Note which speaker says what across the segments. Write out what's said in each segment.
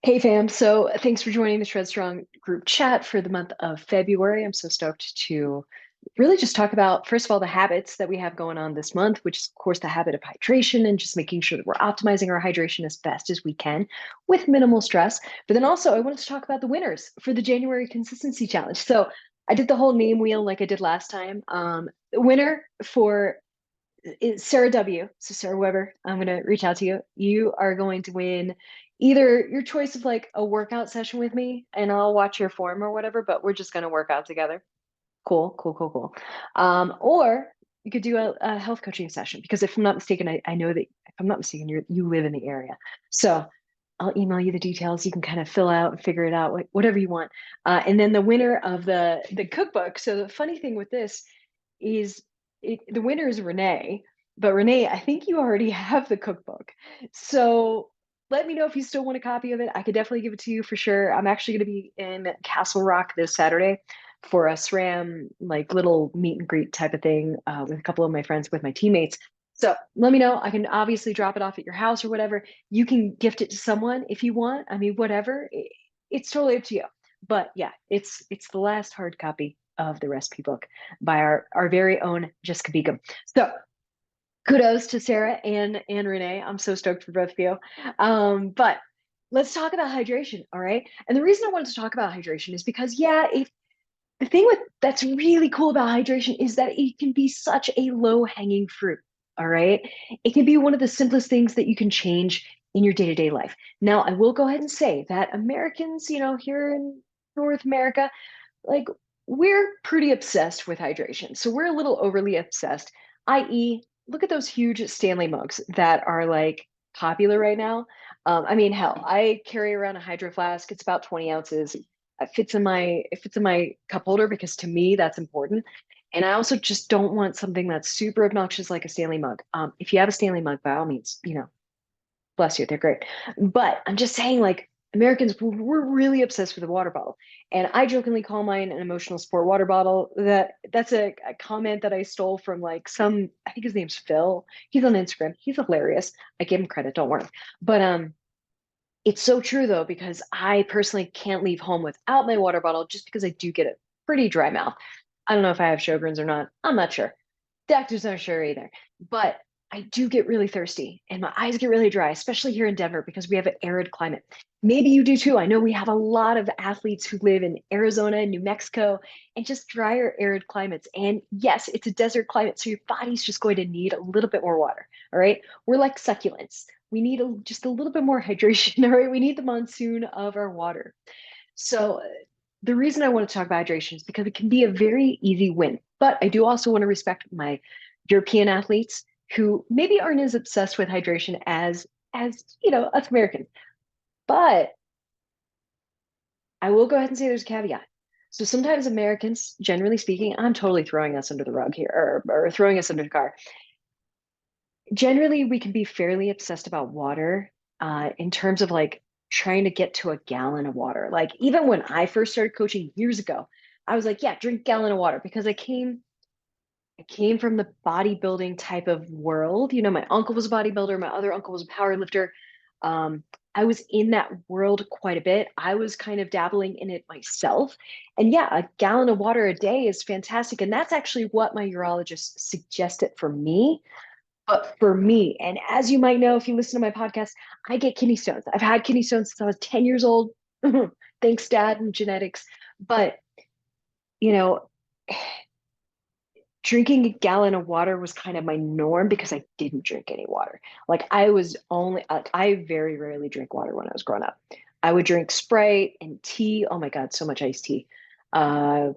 Speaker 1: Hey fam, so thanks for joining the Shred Strong group chat for the month of February. I'm so stoked to really just talk about, first of all, the habits that we have going on this month, which is, of course, the habit of hydration and just making sure that we're optimizing our hydration as best as we can with minimal stress. But then also, I wanted to talk about the winners for the January Consistency Challenge. So I did the whole name wheel like I did last time. The winner for it's Sarah W. So Sarah Weber, I'm gonna reach out to you. You are going to win either your choice of like a workout session with me, and I'll watch your form or whatever, but we're just gonna work out together. Cool, cool, cool, cool. Or you could do a health coaching session because if I'm not mistaken, I know that if I'm not mistaken, you live in the area. So I'll email you the details. You can kind of fill out and figure it out, whatever you want. And then the winner of the cookbook. So the funny thing with this is the winner is Renee, but Renee, I think you already have the cookbook. So let me know if you still want a copy of it. I could definitely give it to you for sure. I'm actually going to be in Castle Rock this Saturday for a SRAM like little meet and greet type of thing with a couple of my friends, with my teammates. So let me know. I can obviously drop it off at your house or whatever. You can gift it to someone if you want. I mean, whatever. It's totally up to you. But yeah, it's the last hard copy of the recipe book by our very own Jessica Beacom. So kudos to Sarah and Renee. I'm so stoked for both of you. But let's talk about hydration, all right? And the reason I wanted to talk about hydration is because yeah, if the thing with that's really cool about hydration is that it can be such a low hanging fruit. All right. It can be one of the simplest things that you can change in your day-to-day life. Now, I will go ahead and say that Americans, here in North America, like we're pretty obsessed with hydration. So we're a little overly obsessed, i.e., look at those huge Stanley mugs that are like popular right now. I mean, hell, I carry around a hydro flask. It's about 20 ounces. It fits in my cup holder because to me that's important. And I also just don't want something that's super obnoxious like a Stanley mug. If you have a Stanley mug, by all means, bless you, they're great. But I'm just saying, like, Americans, we're really obsessed with the water bottle. And I jokingly call mine an emotional support water bottle. That's a comment that I stole from like I think his name's Phil. He's on Instagram. He's hilarious. I give him credit, don't worry. But it's so true though, because I personally can't leave home without my water bottle just because I do get a pretty dry mouth. I don't know if I have Sjogren's or not. I'm not sure. Doctors aren't sure either. But I do get really thirsty and my eyes get really dry, especially here in Denver because we have an arid climate. Maybe you do too. I know we have a lot of athletes who live in Arizona and New Mexico and just drier, arid climates. And yes, it's a desert climate, so your body's just going to need a little bit more water. All right. We're like succulents. We need just a little bit more hydration. All right. We need the monsoon of our water. So the reason I want to talk about hydration is because it can be a very easy win. But I do also want to respect my European athletes who maybe aren't as obsessed with hydration as us Americans. But I will go ahead and say there's a caveat. So sometimes Americans, generally speaking, I'm totally throwing us under the rug here or throwing us under the car. Generally, we can be fairly obsessed about water in terms of like trying to get to a gallon of water. Like even when I first started coaching years ago, I was like, yeah, drink a gallon of water because I came from the bodybuilding type of world. My uncle was a bodybuilder, my other uncle was a power lifter. Um, I was in that world quite a bit. I was kind of dabbling in it myself. And yeah, a gallon of water a day is fantastic. And that's actually what my urologist suggested for me. But for me, and as you might know if you listen to my podcast, I get kidney stones. I've had kidney stones since I was 10 years old. Thanks, Dad, and genetics. But, you know, drinking a gallon of water was kind of my norm because I didn't drink any water. Like I very rarely drink water when I was growing up. I would drink Sprite and tea. Oh my God, so much iced tea. Uh,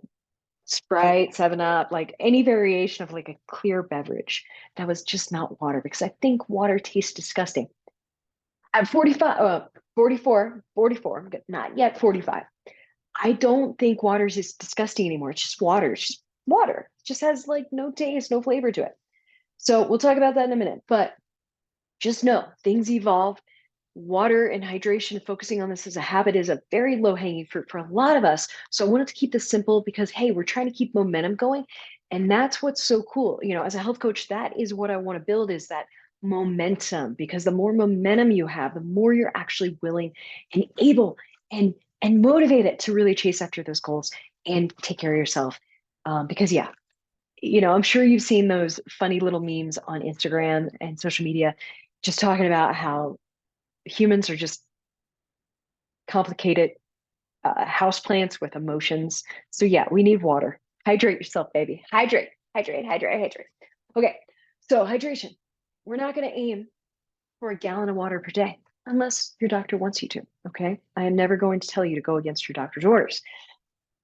Speaker 1: Sprite, 7 Up, like any variation of like a clear beverage that was just not water because I think water tastes disgusting. At 45, 44, not yet 45. I don't think water is just disgusting anymore. It's just water. It's just water. It just has like no taste, no flavor to it. So we'll talk about that in a minute. But just know things evolve. Water and hydration, focusing on this as a habit is a very low hanging fruit for a lot of us. So I wanted to keep this simple because, hey, we're trying to keep momentum going. And that's what's so cool. As a health coach, that is what I want to build is that momentum, because the more momentum you have, the more you're actually willing and able and motivated to really chase after those goals and take care of yourself. Because yeah, I'm sure you've seen those funny little memes on Instagram and social media, just talking about how humans are just complicated houseplants with emotions. So yeah, we need water. Hydrate yourself, baby. Hydrate, hydrate, hydrate, hydrate. Okay, so hydration. We're not going to aim for a gallon of water per day unless your doctor wants you to. Okay, I am never going to tell you to go against your doctor's orders,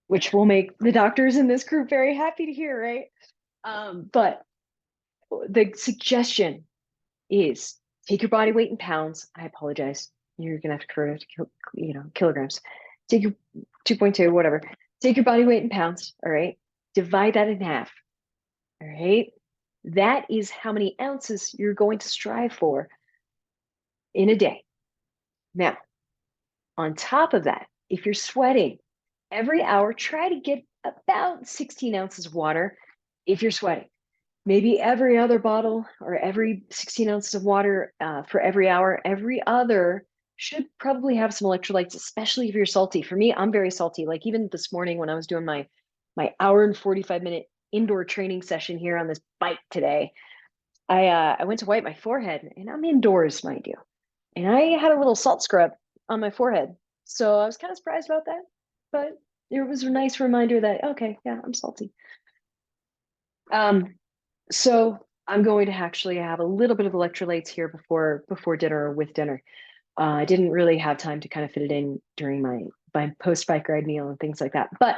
Speaker 1: which will make the doctors in this group very happy to hear, right? But the suggestion is take your body weight in pounds. I apologize. You're gonna have to convert it to kilograms. Take your 2.2, whatever. Take your body weight in pounds. All right. Divide that in half. All right. That is how many ounces you're going to strive for in a day. Now, on top of that, if you're sweating every hour, try to get about 16 ounces of water if you're sweating. Maybe every other bottle or every 16 ounces of water for every hour. Every other should probably have some electrolytes, especially if you're salty. For me, I'm very salty. Like even this morning when I was doing my hour and 45-minute indoor training session here on this bike today, I went to wipe my forehead, and I'm indoors, mind you. And I had a little salt scrub on my forehead. So I was kind of surprised about that. But it was a nice reminder that, okay, yeah, I'm salty. So I'm going to actually have a little bit of electrolytes here before dinner or with dinner. I didn't really have time to kind of fit it in during my post bike ride meal and things like that. But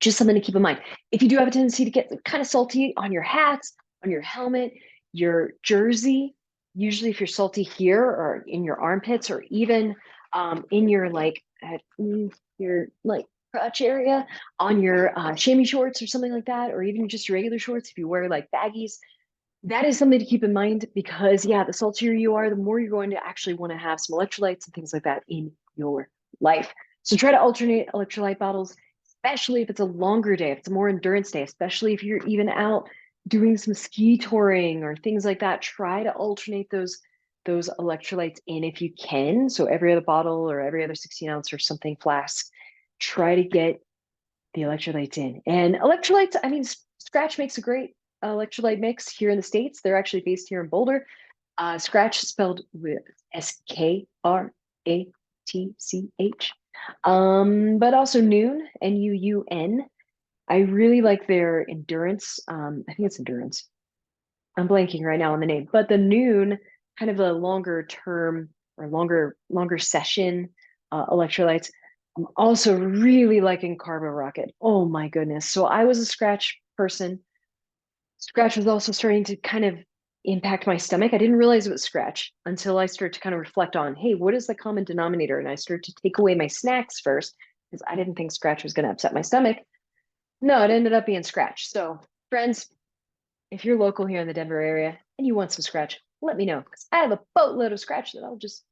Speaker 1: just something to keep in mind. If you do have a tendency to get kind of salty on your hats, on your helmet, your jersey, usually if you're salty here or in your armpits or even in your your like crotch area on your chamois shorts or something like that, or even just your regular shorts if you wear like baggies, that is something to keep in mind because yeah, the saltier you are, the more you're going to actually want to have some electrolytes and things like that in your life. So try to alternate electrolyte bottles, especially if it's a longer day, if it's a more endurance day, especially if you're even out doing some ski touring or things like that. Try to alternate those electrolytes in if you can. So every other bottle or every other 16 ounce or something flask, try to get the electrolytes in. And electrolytes, I mean, Scratch makes a great electrolyte mix here in the States. They're actually based here in Boulder. Scratch spelled with Skratch. But also Nuun, Nuun. I really like their endurance. I think it's endurance. I'm blanking right now on the name, but the Nuun, kind of a longer term or longer session electrolytes. I'm also really liking Carbo Rocket. Oh my goodness. So I was a Scratch person. Scratch was also starting to kind of impact my stomach. I didn't realize it was Scratch until I started to kind of reflect on, hey, what is the common denominator? And I started to take away my snacks first because I didn't think Scratch was going to upset my stomach. No, it ended up being Scratch. So, friends, if you're local here in the Denver area and you want some Scratch, let me know because I have a boatload of Scratch that I'll just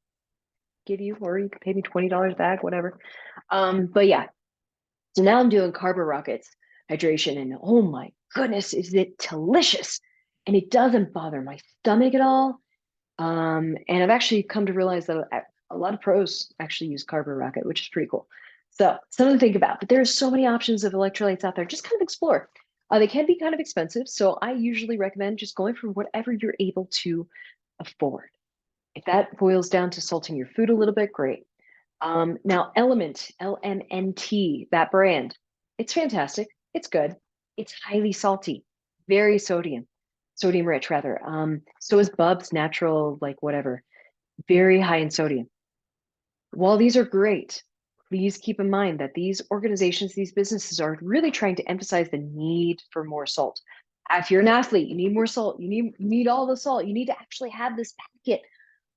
Speaker 1: give you, or you can pay me $20 back, whatever. But yeah, so now I'm doing Carbo Rockets hydration, and oh my goodness, is it delicious! And it doesn't bother my stomach at all. And I've actually come to realize that a lot of pros actually use Carbo Rocket, which is pretty cool. So something to think about. But there's so many options of electrolytes out there. Just kind of explore. They can be kind of expensive, so I usually recommend just going for whatever you're able to afford. If that boils down to salting your food a little bit, great. Now, Element, LMNT, that brand, it's fantastic. It's good. It's highly salty, very sodium rich rather. So is Bubs Natural, like whatever, very high in sodium. While these are great, please keep in mind that these organizations, these businesses are really trying to emphasize the need for more salt. If you're an athlete, you need more salt. You need all the salt. You need to actually have this packet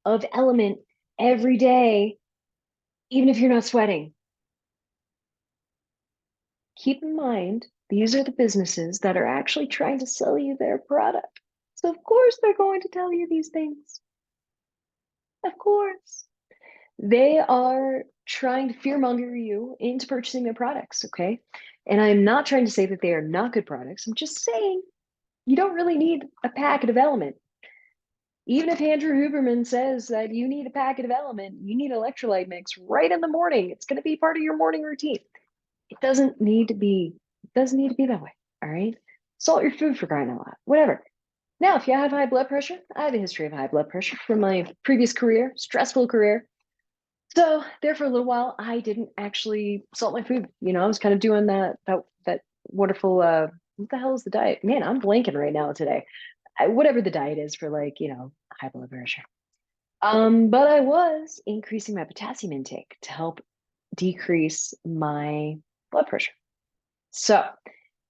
Speaker 1: of Element every day, even if you're not sweating. Keep in mind, these are the businesses that are actually trying to sell you their product. So of course they're going to tell you these things. Of course. They are trying to fearmonger you into purchasing their products, okay? And I'm not trying to say that they are not good products. I'm just saying you don't really need a packet of Element. even if Andrew Huberman says that you need a packet of Element, you need electrolyte mix right in the morning, it's going to be part of your morning routine. It doesn't need to be, that way. All right. Salt your food, for crying out loud, whatever. Now, if you have high blood pressure, I have a history of high blood pressure from my previous career, stressful career. So there for a little while, I didn't actually salt my food. I was kind of doing that wonderful what the hell is the diet? Man, I'm blanking right now today. Whatever the diet is for, like, high blood pressure. But I was increasing my potassium intake to help decrease my blood pressure. So,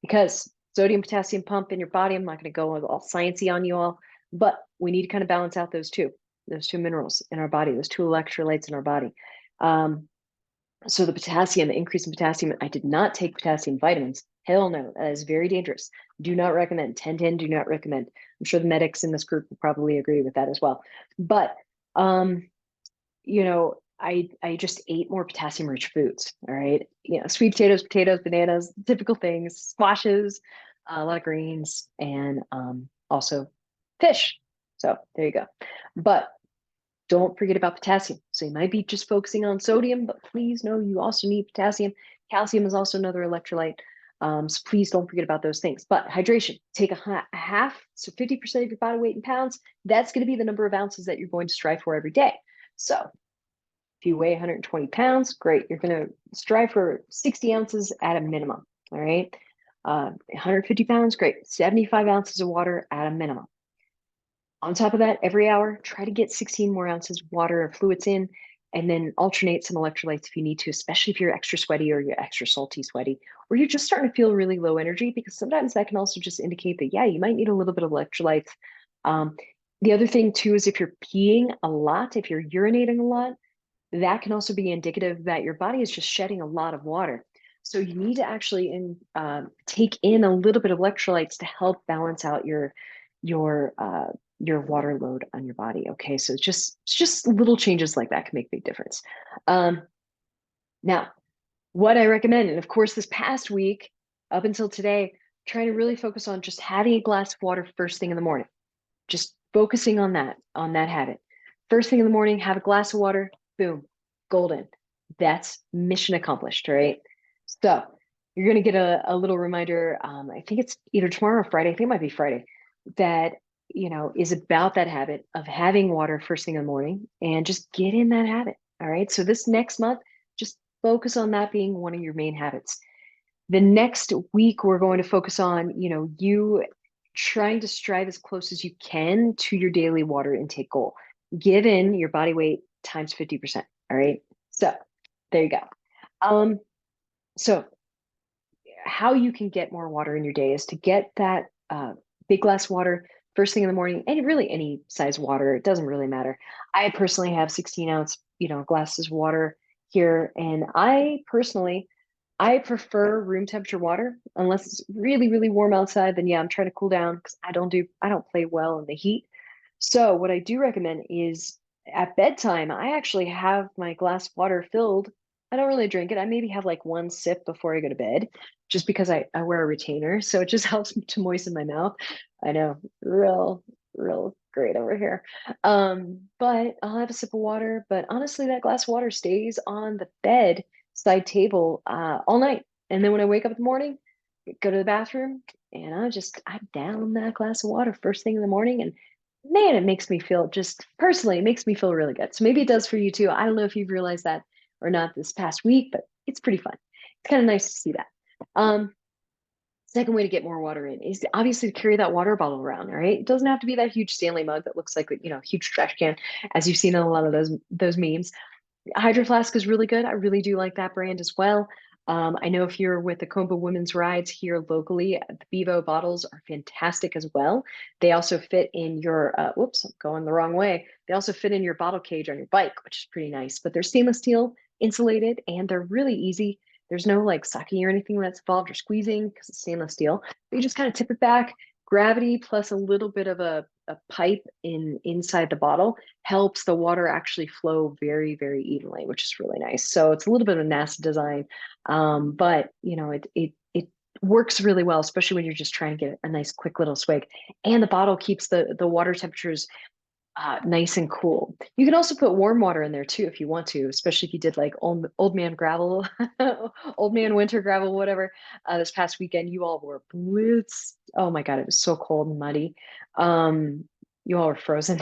Speaker 1: because sodium potassium pump in your body, I'm not going to go all sciencey on you all, but we need to kind of balance out those two minerals in our body, those two electrolytes in our body. So the potassium, the increase in potassium, I did not take potassium vitamins. Hell no, that is very dangerous. Do not recommend. 10-10, do not recommend. I'm sure the medics in this group will probably agree with that as well. But I just ate more potassium rich foods. All right. Sweet potatoes, bananas, typical things, squashes, a lot of greens, and also fish. So there you go. But don't forget about potassium. So you might be just focusing on sodium, but please know you also need potassium. Calcium is also another electrolyte. So please don't forget about those things. But hydration, take a half, so 50% of your body weight in pounds. That's going to be the number of ounces that you're going to strive for every day. So if you weigh 120 pounds, great. You're going to strive for 60 ounces at a minimum. All right. 150 pounds, great. 75 ounces of water at a minimum. On top of that, every hour, try to get 16 more ounces of water or fluids in, and then alternate some electrolytes if you need to, especially if you're extra sweaty or you're extra salty sweaty, or you're just starting to feel really low energy, because sometimes that can also just indicate that, yeah, you might need a little bit of electrolytes. The other thing too is if you're peeing a lot, if you're urinating a lot, that can also be indicative that your body is just shedding a lot of water. So you need to actually take in a little bit of electrolytes to help balance out your water load on your body. Okay, so just little changes like that can make a big difference. Now, what I recommend, and of course, this past week up until today, trying to really focus on just having a glass of water first thing in the morning. Just focusing on that habit. First thing in the morning, have a glass of water. Boom, golden. That's mission accomplished, right? So you're going to get a little reminder. I think it's either tomorrow or Friday. I think it might be Friday. That is about that habit of having water first thing in the morning, and just get in that habit. All right. So this next month, just focus on that being one of your main habits. The next week, we're going to focus on, you trying to strive as close as you can to your daily water intake goal, given your body weight times 50%. All right. So there you go. So how you can get more water in your day is to get that big glass of water first thing in the morning, and really any size water, it doesn't really matter. I personally have 16-ounce, glasses of water here, and I prefer room temperature water unless it's really, really warm outside. Then yeah, I'm trying to cool down because I don't play well in the heat. So what I do recommend is at bedtime, I actually have my glass of water filled. I don't really drink it. I maybe have like one sip before I go to bed, just because I wear a retainer. So it just helps to moisten my mouth. I know, real, real great over here. But I'll have a sip of water. But honestly, that glass of water stays on the bed side table all night. And then when I wake up in the morning, go to the bathroom, and I down that glass of water first thing in the morning. And man, it makes me feel, just personally, it makes me feel really good. So maybe it does for you too. I don't know if you've realized that or not this past week, but it's pretty fun. It's kind of nice to see that. Second way to get more water in is obviously to carry that water bottle around. All right. It doesn't have to be that huge Stanley mug that looks like, huge trash can, as you've seen in a lot of those memes. Hydro Flask is really good. I really do like that brand as well. I know if you're with the Combo Women's Rides here locally, the Bevo bottles are fantastic as well. They also fit in your, whoops, I'm going the wrong way. They also fit in your bottle cage on your bike, which is pretty nice. But they're stainless steel, insulated, and they're really easy. There's no like sucking or anything that's involved or squeezing because it's stainless steel. But you just kind of tip it back. Gravity plus a little bit of a pipe inside the bottle helps the water actually flow very, very evenly, which is really nice. So it's a little bit of a NASA design, but it works really well, especially when you're just trying to get a nice quick little swig. And the bottle keeps the water temperatures nice and cool. You can also put warm water in there too if you want to, especially if you did like old man gravel, old man winter gravel, whatever. This past weekend, you all were blitz. Oh my God, it was so cold and muddy. You all were frozen,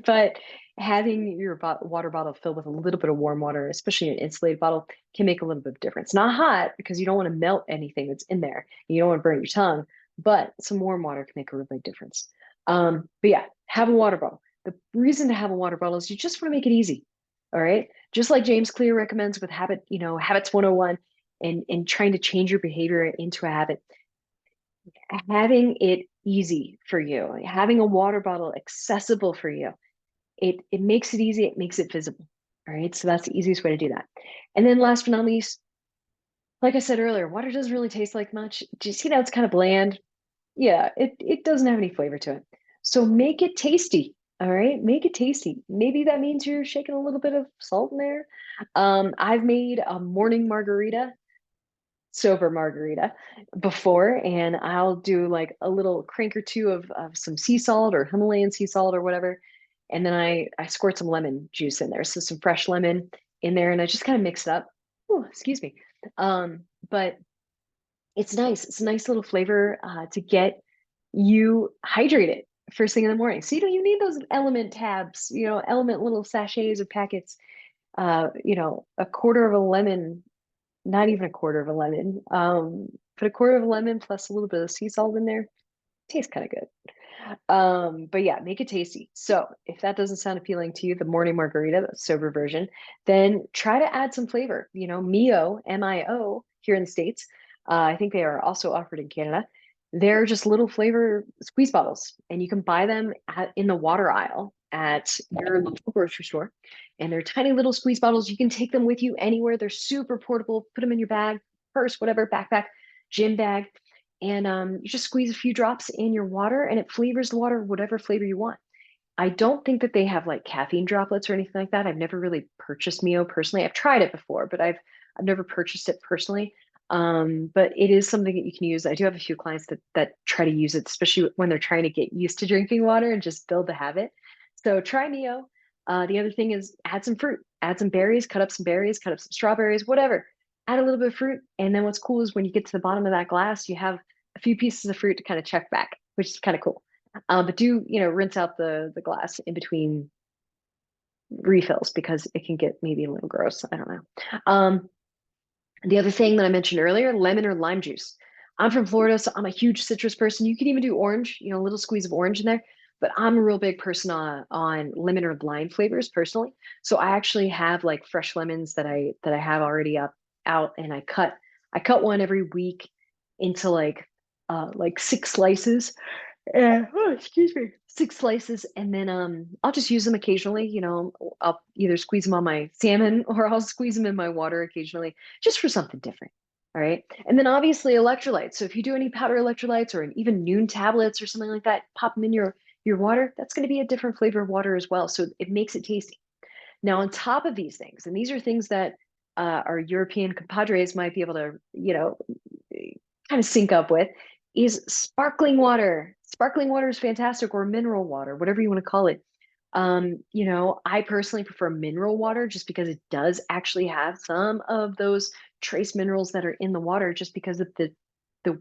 Speaker 1: but having your water bottle filled with a little bit of warm water, especially an insulated bottle, can make a little bit of difference. Not hot because you don't want to melt anything that's in there. You don't want to burn your tongue, but some warm water can make a really big difference. But yeah, have a water bottle. The reason to have a water bottle is you just want to make it easy. All right. Just like James Clear recommends with habits 101 and trying to change your behavior into a habit, having it easy for you, having a water bottle accessible for you, it makes it easy, it makes it visible. All right. So that's the easiest way to do that. And then last but not least, like I said earlier, water doesn't really taste like much. Just, it's kind of bland. Yeah, it doesn't have any flavor to it. So make it tasty. All right, make it tasty. Maybe that means you're shaking a little bit of salt in there. I've made a morning margarita, sober margarita before, and I'll do like a little crank or two of some sea salt or Himalayan sea salt or whatever. And then I squirt some lemon juice in there. So some fresh lemon in there, and I just kind of mix it up. Oh, excuse me. But it's nice. It's a nice little flavor to get you hydrated first thing in the morning. So you need those element tabs, element little sachets or packets. A quarter of a lemon, not even a quarter of a lemon. Put a quarter of a lemon plus a little bit of sea salt in there. Tastes kind of good. But yeah, make it tasty. So if that doesn't sound appealing to you, the morning margarita, the sober version, then try to add some flavor. Mio, MIO, here in the States. I think they are also offered in Canada. They're just little flavor squeeze bottles, and you can buy them in the water aisle at your local grocery store. And they're tiny little squeeze bottles. You can take them with you anywhere. They're super portable. Put them in your bag, purse, whatever, backpack, gym bag, and you just squeeze a few drops in your water and it flavors the water whatever flavor you want. I don't think that they have like caffeine droplets or anything like that. I've never really purchased Mio personally. I've tried it before, but I've never purchased it personally. But it is something that you can use. I do have a few clients that try to use it, especially when they're trying to get used to drinking water and just build the habit. So try Mio. The other thing is add some fruit, add some berries, cut up some berries, cut up some strawberries, whatever. Add a little bit of fruit. And then what's cool is when you get to the bottom of that glass, you have a few pieces of fruit to kind of check back, which is kind of cool. But do, rinse out the glass in between refills because it can get maybe a little gross. I don't know. The other thing that I mentioned earlier, lemon or lime juice. I'm from Florida, so I'm a huge citrus person. You can even do orange, a little squeeze of orange in there. But I'm a real big person on lemon or lime flavors personally. So I actually have like fresh lemons that I have already out, and I cut one every week into like 6 slices. Oh, excuse me. 6 slices, and then I'll just use them occasionally. I'll either squeeze them on my salmon or I'll squeeze them in my water occasionally, just for something different. All right. And then obviously electrolytes. So if you do any powder electrolytes or even Noon tablets or something like that, pop them in your water. That's going to be a different flavor of water as well. So it makes it tasty. Now, on top of these things, and these are things that our European compadres might be able to, kind of sync up with, is sparkling water. Sparkling water is fantastic, or mineral water, whatever you want to call it. I personally prefer mineral water just because it does actually have some of those trace minerals that are in the water just because of the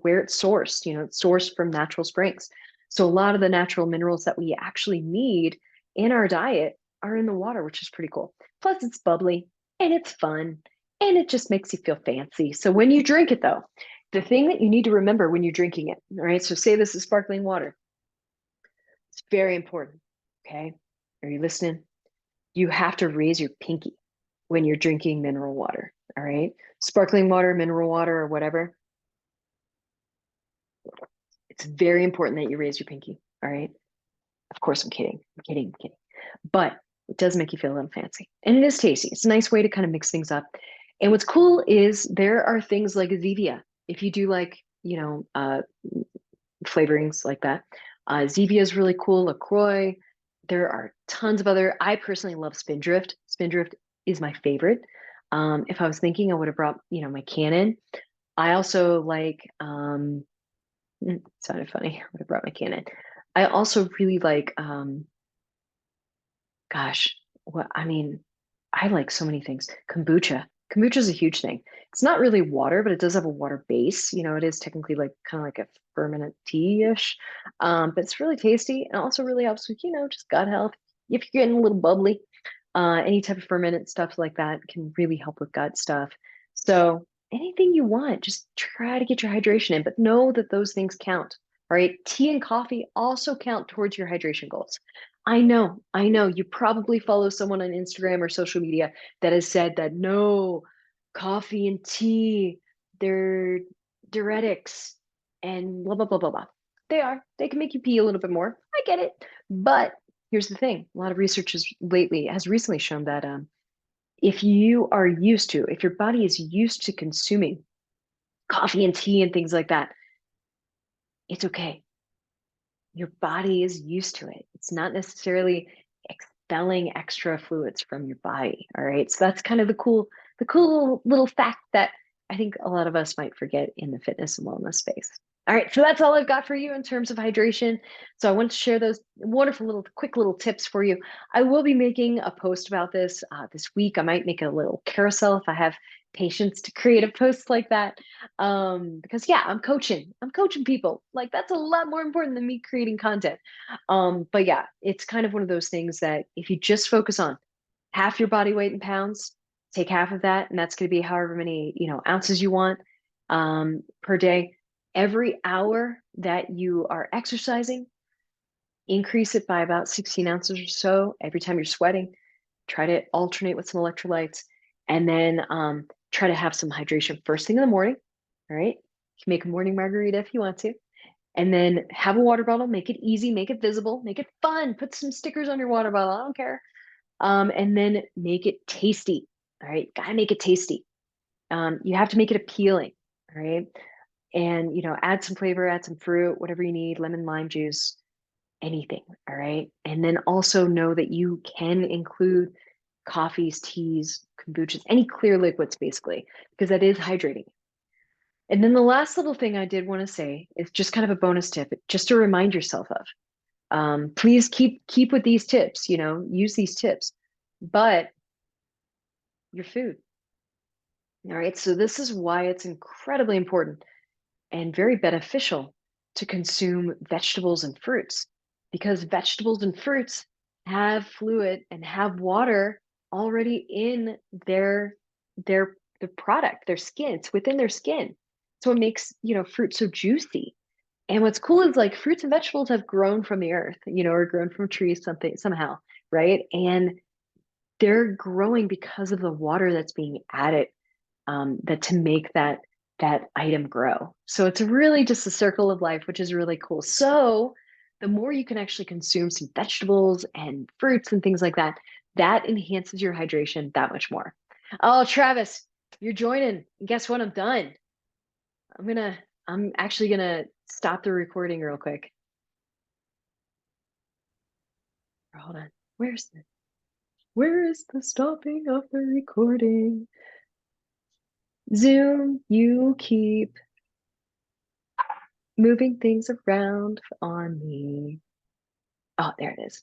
Speaker 1: where it's sourced, it's sourced from natural springs. So a lot of the natural minerals that we actually need in our diet are in the water, which is pretty cool. Plus it's bubbly and it's fun and it just makes you feel fancy. So when you drink it though, the thing that you need to remember when you're drinking it, all right? So say this is sparkling water. It's very important. Okay. Are you listening? You have to raise your pinky when you're drinking mineral water. All right. Sparkling water, mineral water, or whatever. It's very important that you raise your pinky. All right. Of course, I'm kidding. I'm kidding. I'm kidding. But it does make you feel a little fancy. And it is tasty. It's a nice way to kind of mix things up. And what's cool is there are things like Zevia. If you do like, flavorings like that. Zevia is really cool. LaCroix. There are tons of other. I personally love Spindrift. Spindrift is my favorite. If I was thinking, I would have brought, my Canon. I also like. Sounded funny. I would have brought my Canon. I also really like Gosh, what I mean, I like so many things. Kombucha. Kombucha is a huge thing. It's not really water, but it does have a water base. It is technically like kind of like a fermented tea-ish. But it's really tasty and also really helps with, just gut health. If you're getting a little bubbly, any type of fermented stuff like that can really help with gut stuff. So anything you want, just try to get your hydration in, but know that those things count. All right. Tea and coffee also count towards your hydration goals. I know. You probably follow someone on Instagram or social media that has said that no, coffee and tea, they're diuretics and blah, blah, blah, blah, blah. They are. They can make you pee a little bit more. I get it. But here's the thing. A lot of research has recently shown that if your body is used to consuming coffee and tea and things like that, it's okay. Your body is used to it. It's not necessarily expelling extra fluids from your body. All right. So that's kind of the cool little fact that I think a lot of us might forget in the fitness and wellness space. All right, so that's all I've got for you in terms of hydration. So I wanted to share those wonderful quick little tips for you. I will be making a post about this this week. I might make a little carousel if I have patience to create a post like that. Because yeah, I'm coaching people. Like that's a lot more important than me creating content. But yeah, it's kind of one of those things that if you just focus on half your body weight in pounds, take half of that, and that's going to be however many, ounces you want per day. Every hour that you are exercising, increase it by about 16 ounces or so every time you're sweating. Try to alternate with some electrolytes, and then try to have some hydration first thing in the morning. All right. You can make a morning margarita if you want to. And then have a water bottle, make it easy, make it visible, make it fun. Put some stickers on your water bottle. I don't care. And then make it tasty. All right. Gotta make it tasty. You have to make it appealing. All right. And, add some flavor, add some fruit, whatever you need, lemon, lime juice, anything. All right. And then also know that you can include coffees, teas, kombuchas, any clear liquids, basically, because that is hydrating. And then the last little thing I did want to say is just kind of a bonus tip, just to remind yourself of. Please keep with these tips, use these tips, but your food. All right. So this is why it's incredibly important and very beneficial to consume vegetables and fruits, because vegetables and fruits have fluid and have water already in their the product, their skin. It's within their skin. So it makes, fruit so juicy. And what's cool is like fruits and vegetables have grown from the earth, or grown from trees something somehow, right? And they're growing because of the water that's being added that to make that item grow. So it's really just a circle of life, which is really cool. So the more you can actually consume some vegetables and fruits and things like that, that enhances your hydration that much more. Oh, Travis, you're joining. Guess what? I'm done. I'm actually gonna stop the recording real quick. Hold on. Where is the stopping of the recording? Zoom, you keep moving things around on me. Oh, there it is.